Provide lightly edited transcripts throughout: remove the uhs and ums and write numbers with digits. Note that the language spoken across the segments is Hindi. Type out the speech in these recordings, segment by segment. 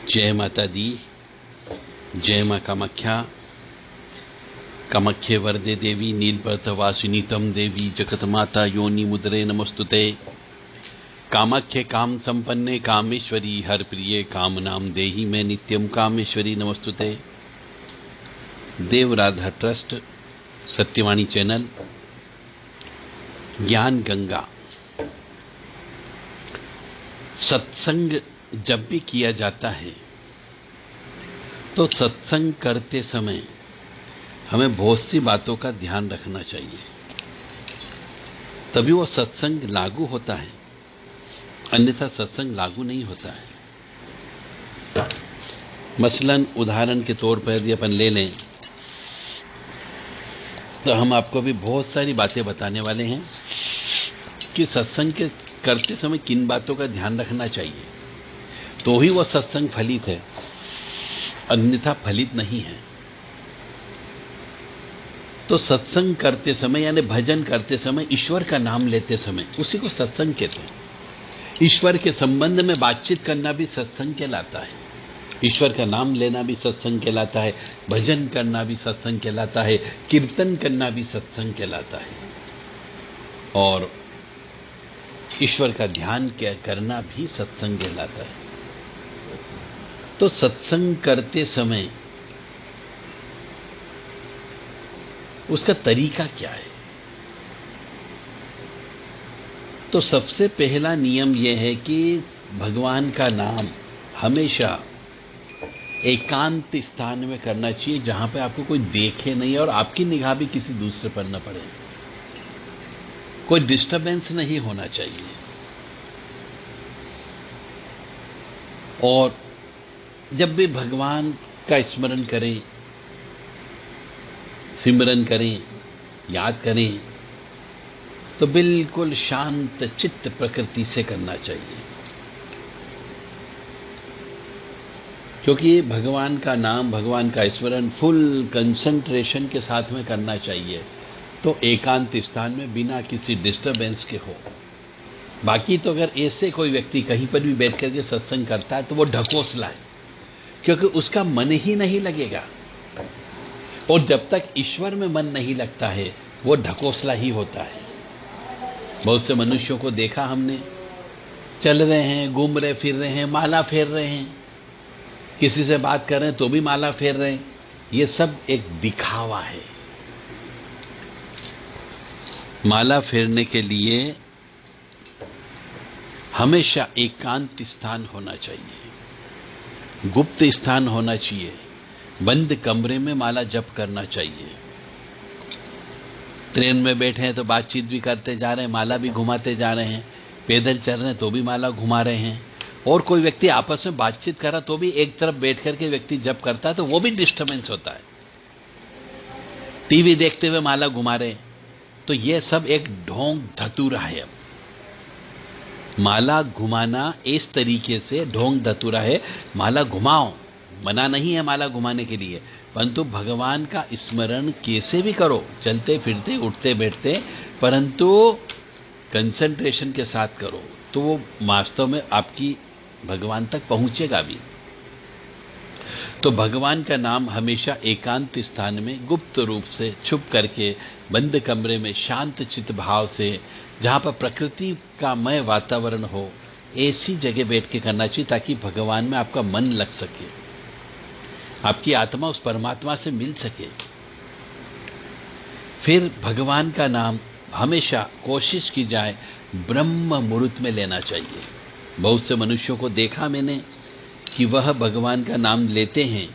जय माता दी। जय मां कामाख्या। कामाख्ये वरदे देवी नीलपर्तवासिनी तम देवी जगत माता योनि मुद्रे नमस्तुते। कामाख्ये काम संपन्ने कामेश्वरी हर प्रिये काम नाम देही में नित्यम कामेश्वरी नमस्तुते। देव राधा ट्रस्ट, सत्यवाणी चैनल, ज्ञान गंगा। सत्संग जब भी किया जाता है तो सत्संग करते समय हमें बहुत सी बातों का ध्यान रखना चाहिए, तभी वो सत्संग लागू होता है, अन्यथा सत्संग लागू नहीं होता है। मसलन उदाहरण के तौर पर यदि अपन ले लें तो हम आपको भी बहुत सारी बातें बताने वाले हैं कि सत्संग के करते समय किन बातों का ध्यान रखना चाहिए, तो ही वह सत्संग फलित है, अन्यथा फलित नहीं है। तो सत्संग करते समय यानी भजन करते समय, ईश्वर का नाम लेते समय, उसी को सत्संग कहते हैं। ईश्वर के संबंध में बातचीत करना भी सत्संग कहलाता है, ईश्वर का नाम लेना भी सत्संग कहलाता है, भजन करना भी सत्संग कहलाता है, कीर्तन करना भी सत्संग कहलाता है, और ईश्वर का ध्यान करना भी सत्संग कहलाता है। तो सत्संग करते समय उसका तरीका क्या है? तो सबसे पहला नियम यह है कि भगवान का नाम हमेशा एकांत स्थान में करना चाहिए, जहां पे आपको कोई देखे नहीं और आपकी निगाह भी किसी दूसरे पर न पड़े, कोई डिस्टरबेंस नहीं होना चाहिए। और जब भी भगवान का स्मरण करें, सिमरन करें, याद करें, तो बिल्कुल शांत चित्त प्रकृति से करना चाहिए, क्योंकि भगवान का नाम, भगवान का स्मरण फुल कंसंट्रेशन के साथ में करना चाहिए। तो एकांत स्थान में बिना किसी डिस्टरबेंस के हो। बाकी तो अगर ऐसे कोई व्यक्ति कहीं पर भी बैठ करके सत्संग करता है तो वो ढकोसला है, क्योंकि उसका मन ही नहीं लगेगा, और जब तक ईश्वर में मन नहीं लगता है वो ढकोसला ही होता है। बहुत से मनुष्यों को देखा हमने, चल रहे हैं, घूम रहे फिर रहे हैं, माला फेर रहे हैं, किसी से बात कर रहे हैं तो भी माला फेर रहे हैं। ये सब एक दिखावा है। माला फेरने के लिए हमेशा एकांत स्थान होना चाहिए, गुप्त स्थान होना चाहिए, बंद कमरे में माला जप करना चाहिए। ट्रेन में बैठे हैं तो बातचीत भी करते जा रहे हैं, माला भी घुमाते जा रहे हैं, पैदल चल रहे हैं तो भी माला घुमा रहे हैं, और कोई व्यक्ति आपस में बातचीत कर रहा तो भी एक तरफ बैठ करके व्यक्ति जप करता है तो वो भी डिस्टर्बेंस होता है। टीवी देखते हुए माला घुमा रहे, तो ये सब एक ढोंग धतूरा है। अब माला घुमाना इस तरीके से ढोंग धतूरा है। माला घुमाओ, मना नहीं है माला घुमाने के लिए, परंतु भगवान का स्मरण कैसे भी करो, चलते फिरते, उठते बैठते, परंतु कंसंट्रेशन के साथ करो, तो वो वास्तव में आपकी भगवान तक पहुंचेगा भी। तो भगवान का नाम हमेशा एकांत स्थान में गुप्त रूप से छुप करके, बंद कमरे में शांत चित्त भाव से, जहां पर प्रकृति का मय वातावरण हो, ऐसी जगह बैठ के करना चाहिए ताकि भगवान में आपका मन लग सके, आपकी आत्मा उस परमात्मा से मिल सके। फिर भगवान का नाम हमेशा कोशिश की जाए ब्रह्म मुहूर्त में लेना चाहिए। बहुत से मनुष्यों को देखा मैंने कि वह भगवान का नाम लेते हैं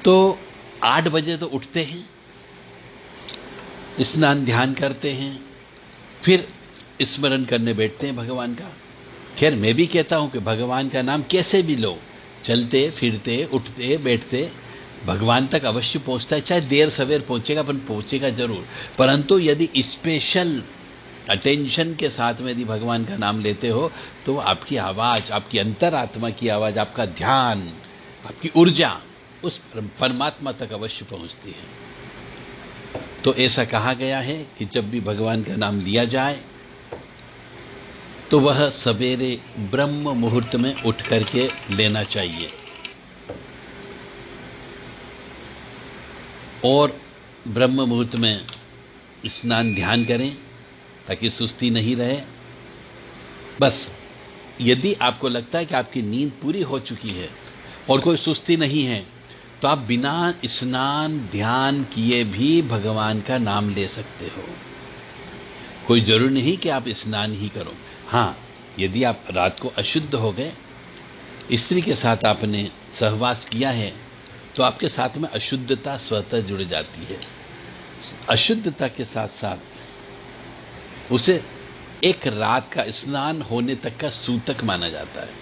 तो 8 बजे तो उठते हैं, स्नान ध्यान करते हैं, फिर स्मरण करने बैठते हैं भगवान का। खैर, मैं भी कहता हूं कि भगवान का नाम कैसे भी लो, चलते फिरते, उठते बैठते, भगवान तक अवश्य पहुंचता है। चाहे देर सवेर पहुंचेगा, पर पहुंचेगा जरूर। परंतु यदि स्पेशल अटेंशन के साथ में यदि भगवान का नाम लेते हो तो आपकी आवाज, आपकी अंतरात्मा की आवाज, आपका ध्यान, आपकी ऊर्जा उस परमात्मा तक अवश्य पहुंचती है। तो ऐसा कहा गया है कि जब भी भगवान का नाम लिया जाए तो वह सवेरे ब्रह्म मुहूर्त में उठ करके लेना चाहिए। और ब्रह्म मुहूर्त में स्नान ध्यान करें ताकि सुस्ती नहीं रहे। बस यदि आपको लगता है कि आपकी नींद पूरी हो चुकी है और कोई सुस्ती नहीं है, तो आप बिना स्नान ध्यान किए भी भगवान का नाम ले सकते हो। कोई जरूरी नहीं कि आप स्नान ही करो। हां, यदि आप रात को अशुद्ध हो गए, स्त्री के साथ आपने सहवास किया है, तो आपके साथ में अशुद्धता स्वतः जुड़ जाती है। अशुद्धता के साथ साथ उसे एक रात का स्नान होने तक का सूतक माना जाता है।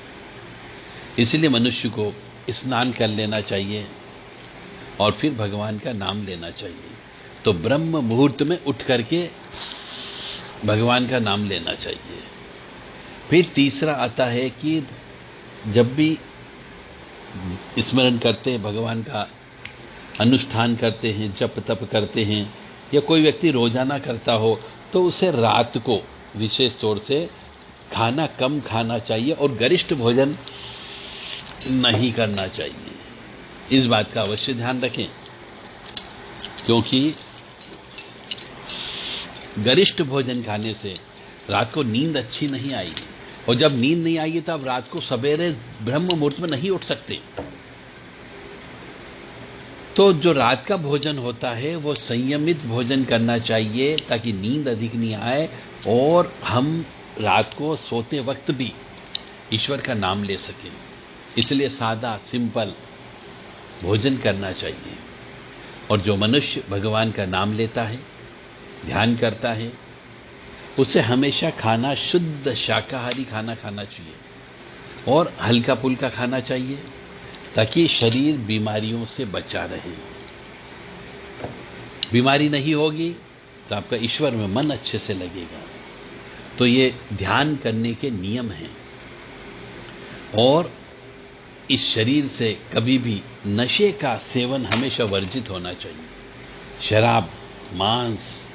इसलिए मनुष्य को स्नान कर लेना चाहिए और फिर भगवान का नाम लेना चाहिए। तो ब्रह्म मुहूर्त में उठ करके भगवान का नाम लेना चाहिए। फिर तीसरा आता है कि जब भी स्मरण करते हैं, भगवान का अनुष्ठान करते हैं, जप तप करते हैं, या कोई व्यक्ति रोजाना करता हो, तो उसे रात को विशेष तौर से खाना कम खाना चाहिए और गरिष्ठ भोजन नहीं करना चाहिए। इस बात का अवश्य ध्यान रखें, क्योंकि गरिष्ठ भोजन खाने से रात को नींद अच्छी नहीं आएगी, और जब नींद नहीं आएगी तो आप रात को सवेरे ब्रह्म मुहूर्त में नहीं उठ सकते। तो जो रात का भोजन होता है वो संयमित भोजन करना चाहिए ताकि नींद अधिक नहीं आए और हम रात को सोते वक्त भी ईश्वर का नाम ले सकें। इसलिए सादा सिंपल भोजन करना चाहिए। और जो मनुष्य भगवान का नाम लेता है, ध्यान करता है, उसे हमेशा खाना शुद्ध शाकाहारी खाना खाना चाहिए और हल्का फुल्का खाना चाहिए ताकि शरीर बीमारियों से बचा रहे। बीमारी नहीं होगी तो आपका ईश्वर में मन अच्छे से लगेगा। तो ये ध्यान करने के नियम हैं। और इस शरीर से कभी भी नशे का सेवन हमेशा वर्जित होना चाहिए। शराब, मांस,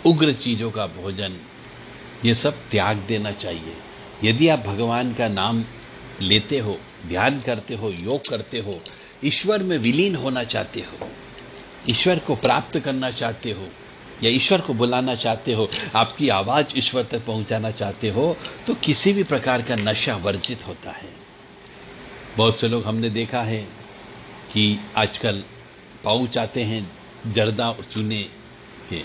उग्र चीजों का भोजन, ये सब त्याग देना चाहिए। यदि आप भगवान का नाम लेते हो, ध्यान करते हो, योग करते हो, ईश्वर में विलीन होना चाहते हो, ईश्वर को प्राप्त करना चाहते हो या ईश्वर को बुलाना चाहते हो, आपकी आवाज ईश्वर तक पहुंचाना चाहते हो, तो किसी भी प्रकार का नशा वर्जित होता है। बहुत से लोग हमने देखा है कि आजकल पाउच आते हैं जर्दा और चूने के,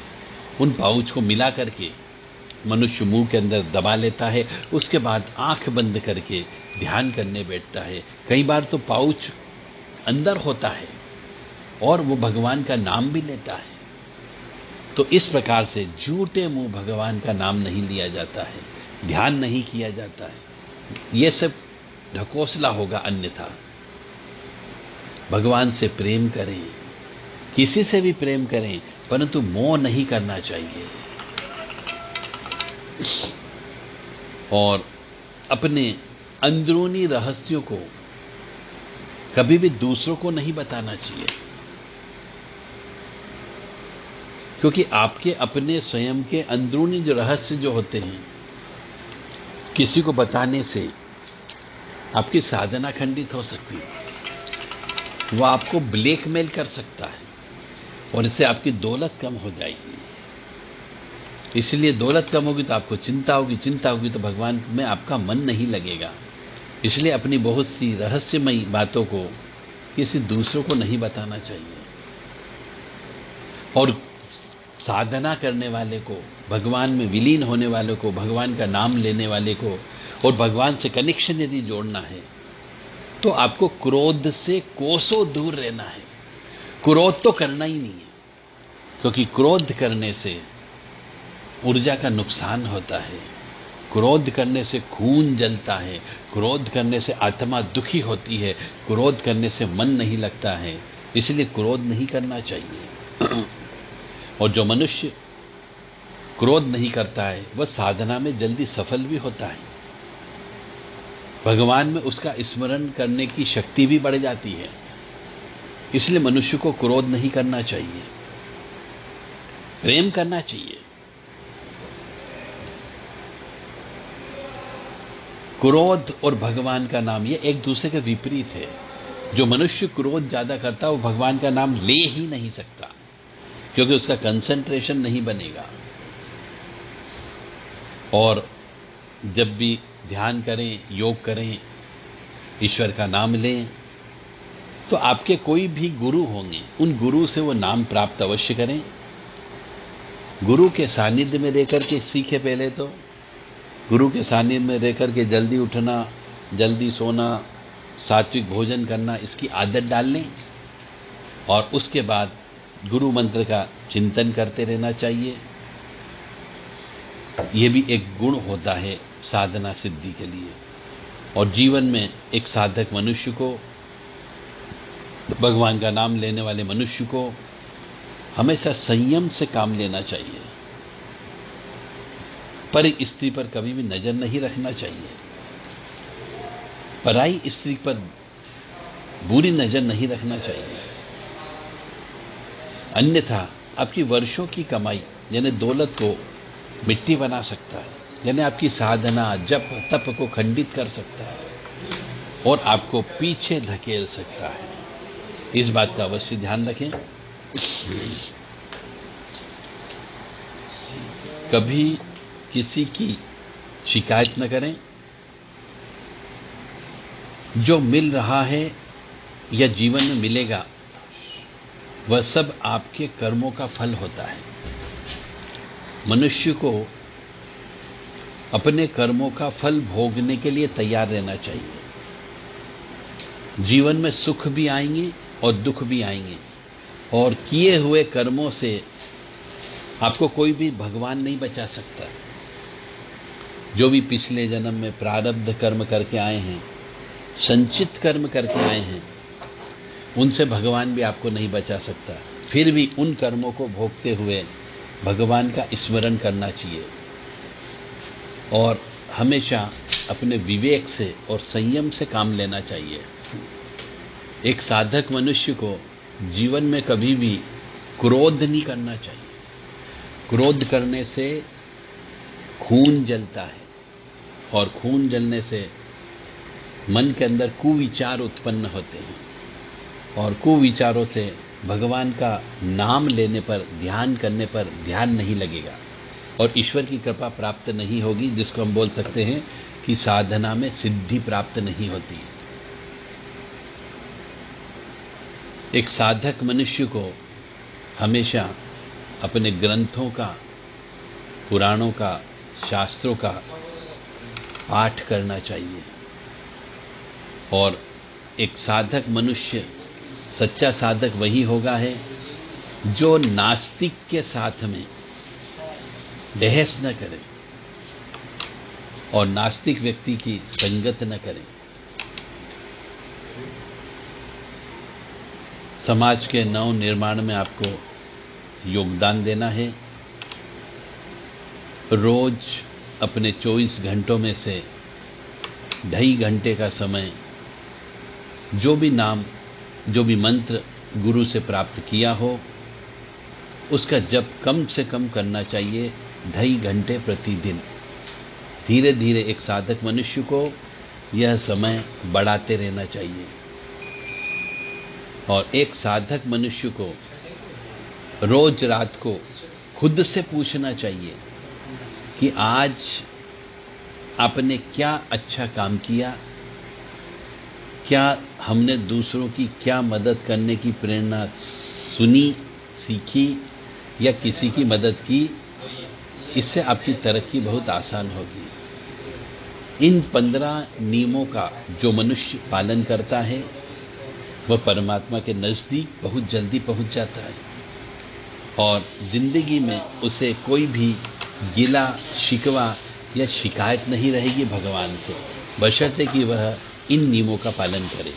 उन पाउच को मिला करके मनुष्य मुंह के अंदर दबा लेता है, उसके बाद आंख बंद करके ध्यान करने बैठता है। कई बार तो पाउच अंदर होता है और वो भगवान का नाम भी लेता है। तो इस प्रकार से झूठे मुंह भगवान का नाम नहीं लिया जाता है, ध्यान नहीं किया जाता है। ये सब ढकोसला होगा। अन्यथा भगवान से प्रेम करें, किसी से भी प्रेम करें, परंतु मोह नहीं करना चाहिए। और अपने अंदरूनी रहस्यों को कभी भी दूसरों को नहीं बताना चाहिए, क्योंकि आपके अपने स्वयं के अंदरूनी जो रहस्य जो होते हैं, किसी को बताने से आपकी साधना खंडित हो सकती है, वह आपको ब्लैकमेल कर सकता है और इससे आपकी दौलत कम हो जाएगी। इसलिए दौलत कम होगी तो आपको चिंता होगी, चिंता होगी तो भगवान में आपका मन नहीं लगेगा। इसलिए अपनी बहुत सी रहस्यमयी बातों को किसी दूसरों को नहीं बताना चाहिए। और साधना करने वाले को, भगवान में विलीन होने वाले को, भगवान का नाम लेने वाले को और भगवान से कनेक्शन यदि जोड़ना है, तो आपको क्रोध से कोसों दूर रहना है। क्रोध तो करना ही नहीं है, क्योंकि क्रोध करने से ऊर्जा का नुकसान होता है, क्रोध करने से खून जलता है, क्रोध करने से आत्मा दुखी होती है, क्रोध करने से मन नहीं लगता है। इसलिए क्रोध नहीं करना चाहिए। और जो मनुष्य क्रोध नहीं करता है वह साधना में जल्दी सफल भी होता है। भगवान में उसका स्मरण करने की शक्ति भी बढ़ जाती है। इसलिए मनुष्य को क्रोध नहीं करना चाहिए, प्रेम करना चाहिए। क्रोध और भगवान का नाम ये एक दूसरे के विपरीत है। जो मनुष्य क्रोध ज्यादा करता है वो भगवान का नाम ले ही नहीं सकता, क्योंकि उसका कंसंट्रेशन नहीं बनेगा। और जब भी ध्यान करें, योग करें, ईश्वर का नाम लें, तो आपके कोई भी गुरु होंगे, उन गुरु से वो नाम प्राप्त अवश्य करें। गुरु के सानिध्य में रहकर के सीखे। पहले तो गुरु के सानिध्य में रहकर के जल्दी उठना, जल्दी सोना, सात्विक भोजन करना, इसकी आदत डाल लें। और उसके बाद गुरु मंत्र का चिंतन करते रहना चाहिए। यह भी एक गुण होता है साधना सिद्धि के लिए। और जीवन में एक साधक मनुष्य को, भगवान का नाम लेने वाले मनुष्य को हमेशा संयम से काम लेना चाहिए। पर स्त्री पर कभी भी नजर नहीं रखना चाहिए। पराई स्त्री पर बुरी नजर नहीं रखना चाहिए। अन्यथा आपकी वर्षों की कमाई यानी दौलत को मिट्टी बना सकता है, यानी आपकी साधना, जप, तप को खंडित कर सकता है और आपको पीछे धकेल सकता है। इस बात का अवश्य ध्यान रखें। कभी किसी की शिकायत न करें। जो मिल रहा है या जीवन में मिलेगा वह सब आपके कर्मों का फल होता है। मनुष्य को अपने कर्मों का फल भोगने के लिए तैयार रहना चाहिए। जीवन में सुख भी आएंगे और दुख भी आएंगे, और किए हुए कर्मों से आपको कोई भी भगवान नहीं बचा सकता। जो भी पिछले जन्म में प्रारब्ध कर्म करके आए हैं, संचित कर्म करके आए हैं, उनसे भगवान भी आपको नहीं बचा सकता। फिर भी उन कर्मों को भोगते हुए भगवान का स्मरण करना चाहिए और हमेशा अपने विवेक से और संयम से काम लेना चाहिए। एक साधक मनुष्य को जीवन में कभी भी क्रोध नहीं करना चाहिए। क्रोध करने से खून जलता है और खून जलने से मन के अंदर कुविचार उत्पन्न होते हैं और कुविचारों से भगवान का नाम लेने पर, ध्यान करने पर ध्यान नहीं लगेगा और ईश्वर की कृपा प्राप्त नहीं होगी, जिसको हम बोल सकते हैं कि साधना में सिद्धि प्राप्त नहीं होती। एक साधक मनुष्य को हमेशा अपने ग्रंथों का, पुराणों का, शास्त्रों का पाठ करना चाहिए। और एक साधक मनुष्य, सच्चा साधक वही होगा है जो नास्तिक के साथ में बहस न करे और नास्तिक व्यक्ति की संगत न करे। समाज के नव निर्माण में आपको योगदान देना है। रोज अपने 24 घंटों में से 2.5 घंटे का समय जो भी नाम, जो भी मंत्र गुरु से प्राप्त किया हो, उसका जप कम से कम करना चाहिए, 2.5 घंटे प्रतिदिन। धीरे धीरे एक साधक मनुष्य को यह समय बढ़ाते रहना चाहिए। और एक साधक मनुष्य को रोज रात को खुद से पूछना चाहिए कि आज आपने क्या अच्छा काम किया, क्या हमने दूसरों की क्या मदद करने की प्रेरणा सुनी, सीखी या किसी की मदद की। इससे आपकी तरक्की बहुत आसान होगी। इन 15 नियमों का जो मनुष्य पालन करता है वह परमात्मा के नजदीक बहुत जल्दी पहुंच जाता है और जिंदगी में उसे कोई भी गिला, शिकवा या शिकायत नहीं रहेगी भगवान से, बशर्ते कि वह इन नियमों का पालन करे।